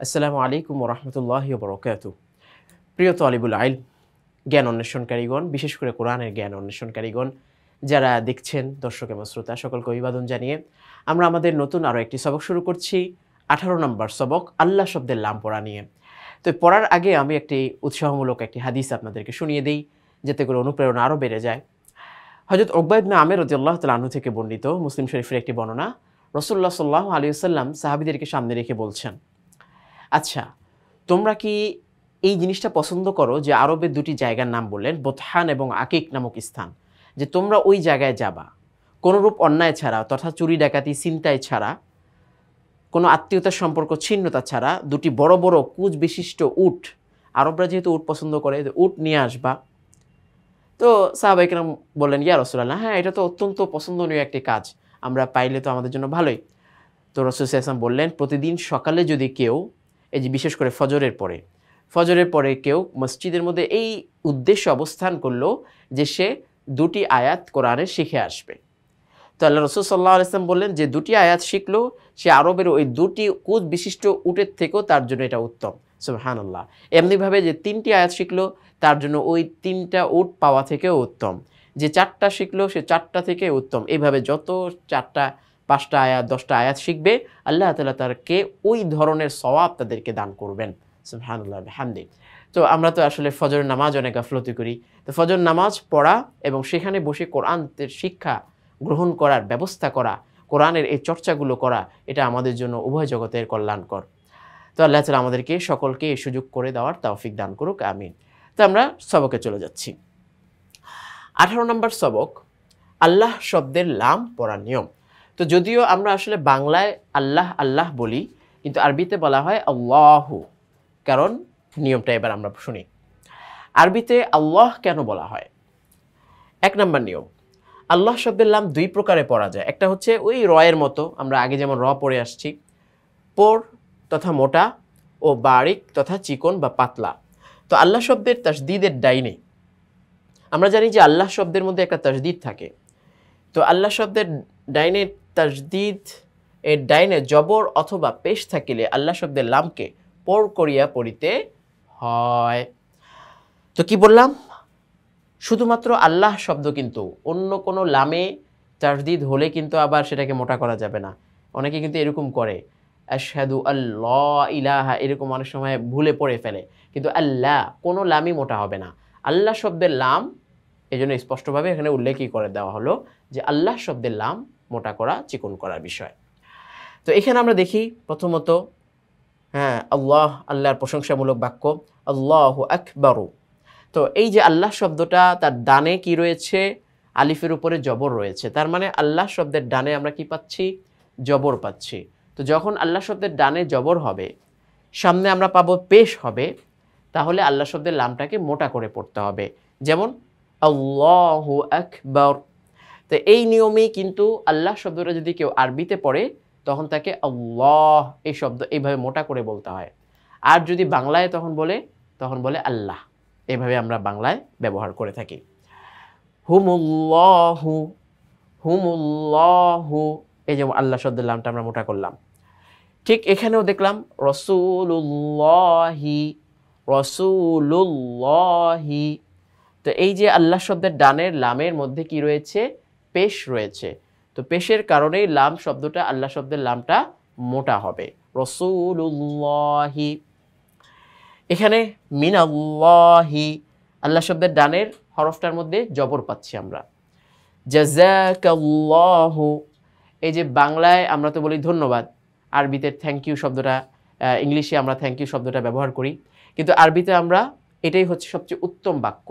আসসালামু আলাইকুম ওরহমতুল্লাহি ওবরাকাতুহু। প্রিয় তালিবুল ইলম, জ্ঞান অন্বেষণকারীগণ, বিশেষ করে কোরআনের জ্ঞান অন্বেষণকারীগণ যারা দেখছেন, দর্শক এবং শ্রোতা সকলকে অভিবাদন জানিয়ে আমরা আমাদের নতুন আরও একটি সবক শুরু করছি। 18 নম্বর সবক, আল্লাহ শব্দের লাম পড়া নিয়ে। তো পড়ার আগে আমি একটি উৎসাহমূলক একটি হাদিস আপনাদেরকে শুনিয়ে দিই, যাতে করে অনুপ্রেরণা আরও বেড়ে যায়। হযরত উকবা ইবনে আমের রাদিয়াল্লাহু তাআলা আনহু থেকে বর্ণিত, মুসলিম শরীফের একটি বর্ণনা। রাসূলুল্লাহ সাল্লাল্লাহু আলাইহি ওয়াসাল্লাম সাহাবীদেরকে সামনে রেখে বলছেন, আচ্ছা, তোমরা কি এই জিনিসটা পছন্দ করো যে আরবের দুটি জায়গার নাম বললেন, বতহান এবং আকিক নামক স্থান, যে তোমরা ওই জায়গায় যাবা কোনোরূপ অন্যায় ছাড়া, তথা চুরি ডাকাতি ছিনতাই ছাড়া, কোনো আত্মীয়তার সম্পর্ক ছিন্নতা ছাড়া, দুটি বড় বড় কুঁজ বিশিষ্ট উট, আরবরা যেহেতু উট পছন্দ করে, উট নিয়ে আসবা। তো সাহাবায়ে কেরাম বললেন, ইয়া রাসূলুল্লাহ, হ্যাঁ, এটা তো অত্যন্ত পছন্দনীয় একটি কাজ, আমরা পাইলে তো আমাদের জন্য ভালোই। তো রাসূল সাল্লাল্লাহু আলাইহি ওয়াসাল্লাম বললেন, প্রতিদিন সকালে যদি কেউ, এই যে বিশেষ করে ফজরের পরে কেউ মসজিদের মধ্যে এই উদ্দেশ্যে অবস্থান করলো যে সে দুটি আয়াত কোরআনের শিখে আসবে। তো আল্লাহ রাসূল সাল্লাল্লাহু আলাইহি ওয়াসাল্লাম বললেন, যে দুটি আয়াত শিখলো সে আরবের ওই দুটি কুঁজ বিশিষ্ট উটের থেকেও তার জন্য এটা উত্তম। সুবহানাল্লাহ। এমনিভাবে যে তিনটি আয়াত শিখলো তার জন্য ওই তিনটা উট পাওয়া থেকেও উত্তম। যে চারটা শিখলো সে চারটা থেকে উত্তম। এইভাবে যত চারটা, পাঁচটা আয়াত, 10টা আয়াত শিখবে, আল্লাহ তাআলা তাকে ওই ধরনের সওয়াব তাদেরকে দান করবেন। সুবহানাল্লাহ বিহামদি। তো আমরা তো আসলে ফজরের নামাজ অনেক গাফলতি করি। তো ফজর নামাজ পড়া এবং সেখানে বসে কোরআনের শিক্ষা গ্রহণ করার ব্যবস্থা করা, কোরআনের এই চর্চাগুলো করা, এটা আমাদের জন্য উভয় জগতের কল্যাণকর। তো আল্লাহ তাআলা আমাদেরকে সকলকে এই সুযোগ করে দেওয়ার তৌফিক দান করুক, আমিন। তো আমরা সবকে চলে যাচ্ছি। 18 নম্বর সবক, আল্লাহ শব্দের লাম পড়ার নিয়ম। তো যদিও আমরা আসলে বাংলায় আল্লাহ আল্লাহ বলি, কিন্তু আরবিতে বলা হয় আল্লাহু। কারণ নিয়মটা এবার আমরা শুনি। আরবিতে আল্লাহ কেন বলা হয়? 1 নম্বর নিয়ম, আল্লাহ শব্দের লাম দুই প্রকারে পড়া যায়। একটা হচ্ছে ওই রয়ের মতো, আমরা আগে যেমন র পড়ে আসছি, পোর তথা মোটা, ও বারিক তথা চিকন বা পাতলা। তো আল্লাহ শব্দের তাসদিদের ডাইনে, আমরা জানি যে আল্লাহ শব্দের মধ্যে একটা তাসদিদ থাকে। তো আল্লাহ শব্দের ডাইনে তাসদিদ এর ডাইনে জবর অথবা পেশ থাকিলে আল্লাহ শব্দের লামকে পোর করিয়া পড়িতে হয়। তো কি বললাম? শুধুমাত্র আল্লাহ শব্দ, কিন্তু অন্য কোনো লামে তাসদিদ হলে কিন্তু আবার সেটাকে মোটা করা যাবে না। অনেকে কিন্তু এরকম করে, আশহাদু আল্লাহ ইলাহা, এরকম অনেক সময় ভুলে পড়ে ফেলে। কিন্তু আল্লাহ কোনো লামই মোটা হবে না। আল্লাহ শব্দের লাম, এই জন্য স্পষ্টভাবে এখানে উল্লেখই করে দেওয়া হলো যে আল্লাহ শব্দের লাম মোটা করা, চিকন করার বিষয়। তো এখানে আমরা দেখি প্রথমত, হ্যাঁ, আল্লাহ, আল্লাহর প্রশংসামূলক বাক্য, আল্লাহু আকবারু। তো এই যে আল্লাহ শব্দটা, তার ডানে কি রয়েছে? আলিফের উপরে জবর রয়েছে। তার মানে আল্লাহ শব্দের ডানে আমরা কি পাচ্ছি? জবর পাচ্ছি। তো যখন আল্লাহ শব্দের ডানে জবর হবে, সামনে আমরা পাবো পেশ হবে, তাহলে আল্লাহ শব্দের লামটাকে মোটা করে পড়তে হবে। যেমন আল্লাহু আকবার। তো এই নিয়মেই কিন্তু আল্লাহ শব্দটা যদি কেউ আরবিতে পড়ে, তখন তাকে আল্লাহ এই শব্দ এইভাবে মোটা করে বলতে হয়। আর যদি বাংলায় তখন বলে আল্লাহ। এভাবে আমরা বাংলায় ব্যবহার করে থাকি। হুমুল্লাহু, হুমুল্লাহু, এই যে আল্লাহ শব্দের লামটা আমরা মোটা করলাম। ঠিক এখানেও দেখলাম রাসূলুল্লাহি, রাসূলুল্লাহি। তো এই যে আল্লাহ শব্দের ডানের লামের মধ্যে কি রয়েছে? পেশ রয়েছে। তো পেশের কারণেই লাম শব্দটা, আল্লাহ শব্দের লামটা মোটা হবে, রাসূলুল্লাহি। এখানে মিনাল্লাহি, আল্লাহ শব্দের ডানের হরফটার মধ্যে জবর পাচ্ছি আমরা। জাযাকাল্লাহু, এই যে বাংলায় আমরা তো বলি ধন্যবাদ, আরবিতে থ্যাংক ইউ শব্দটা, ইংলিশে আমরা থ্যাংক ইউ শব্দটা ব্যবহার করি, কিন্তু আরবিতে আমরা, এটাই হচ্ছে সবচেয়ে উত্তম বাক্য।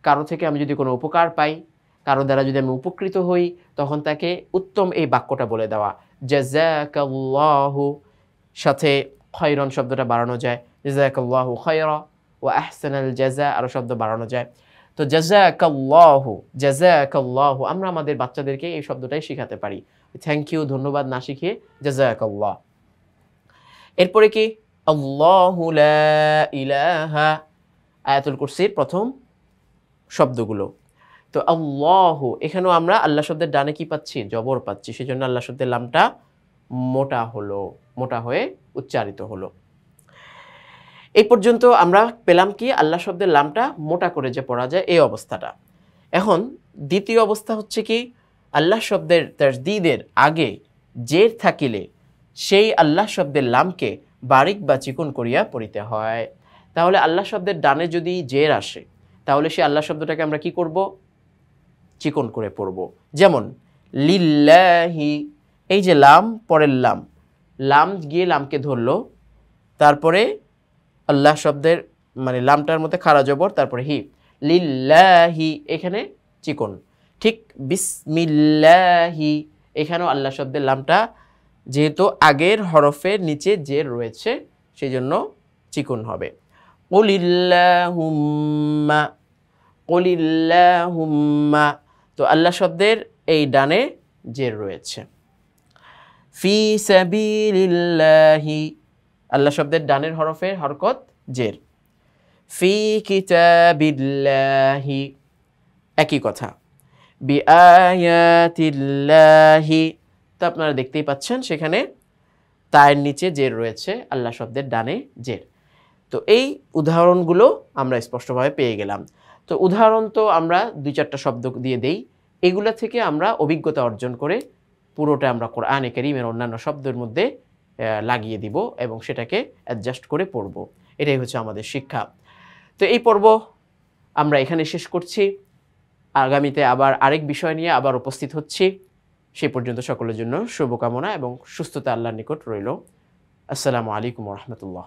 কারো থেকে আমি যদি কোনো উপকার পাই, কারো দ্বারা যদি আমি উপকৃত হই, তখন তাকে উত্তম এই বাক্যটা বলে দেওয়া, জাযাকাল্লাহু। সাথে খয়রন শব্দটা বাড়ানো যায়, জাযাকাল্লাহু খয়রা, ওয়া আহসানাল জাযা, আরও শব্দ বাড়ানো যায়। তো জাযাকাল্লাহু, জাযাকাল্লাহু, আমরা আমাদের বাচ্চাদেরকে এই শব্দটাই শেখাতে পারি, থ্যাংক ইউ, ধন্যবাদ না শিখিয়ে জাযাকাল্লাহ। এরপরে কি? আল্লাহু লা ইলাহা, আয়াতুল কুরসির প্রথম শব্দগুলো। তো আল্লাহু, এখানেও আমরা আল্লাহ শব্দের ডানে কি পাচ্ছি? জবর পাচ্ছি। সেজন্য আল্লাহ শব্দের লামটা মোটা হলো, মোটা হয়ে উচ্চারিত হলো। এই পর্যন্ত আমরা পেলাম কি আল্লাহ শব্দের লামটা মোটা করে যে পড়া যায় এই অবস্থাটা। এখন দ্বিতীয় অবস্থা হচ্ছে কি আল্লাহ শব্দের তাসদীদের আগে জের থাকিলে সেই আল্লাহ শব্দের লামকে বারিক বা চিকন করিয়া পড়িতে হয়। তাহলে আল্লাহ শব্দের ডানে যদি জের আসে তাহলে সেই আল্লাহ শব্দটাকে আমরা কি করব? চিকন করে পড়ব। যেমন লিল্লাহি, এই যে লাম পরের লাম, লাম গিয়ে লামকে ধরলো, তারপরে আল্লাহ শব্দের মানে লামটার মধ্যে খাড়া জবর, তারপরে হি, লিল্লাহি এখানে চিকন। ঠিক বিসমিল্লাহি এখানেও আল্লাহ শব্দের লামটা যেহেতু আগের হরফের নিচে যে রয়েছে সেই জন্য চিকন হবে। কুলিল্লাহুম্মা, কুলিল্লাহুম্মা, তো আল্লাহ শব্দের এই ডানে জের রয়েছে। ফি সাবিলিল্লাহি, আল্লাহ শব্দের ডানের হরফের হরকত জের। ফি কিতাবিল্লাহি একই কথা। বিআয়াতিল্লাহি, তো আপনারা দেখতেই পাচ্ছেন সেখানে তায়ের নিচে জের রয়েছে, আল্লাহ শব্দের ডানে জের। তো এই উদাহরণগুলো আমরা স্পষ্টভাবে পেয়ে গেলাম। তো উদাহরণ তো আমরা 2-4টা শব্দ দিয়ে দেই, এগুলা থেকে আমরা অভিজ্ঞতা অর্জন করে পুরোটা আমরা কোরআনে কারীমের অন্যান্য শব্দের মধ্যে লাগিয়ে দিব এবং সেটাকে অ্যাডজাস্ট করে পড়ব। এটাই হচ্ছে আমাদের শিক্ষা। তো এই পর্ব আমরা এখানে শেষ করছি। আগামীতে আবার আরেক বিষয় নিয়ে আবার উপস্থিত হচ্ছি। সেই পর্যন্ত সকলের জন্য শুভকামনা এবং সুস্থতা আল্লাহর নিকট রইল। আসসালামু আলাইকুম ওয়া রাহমাতুল্লাহ।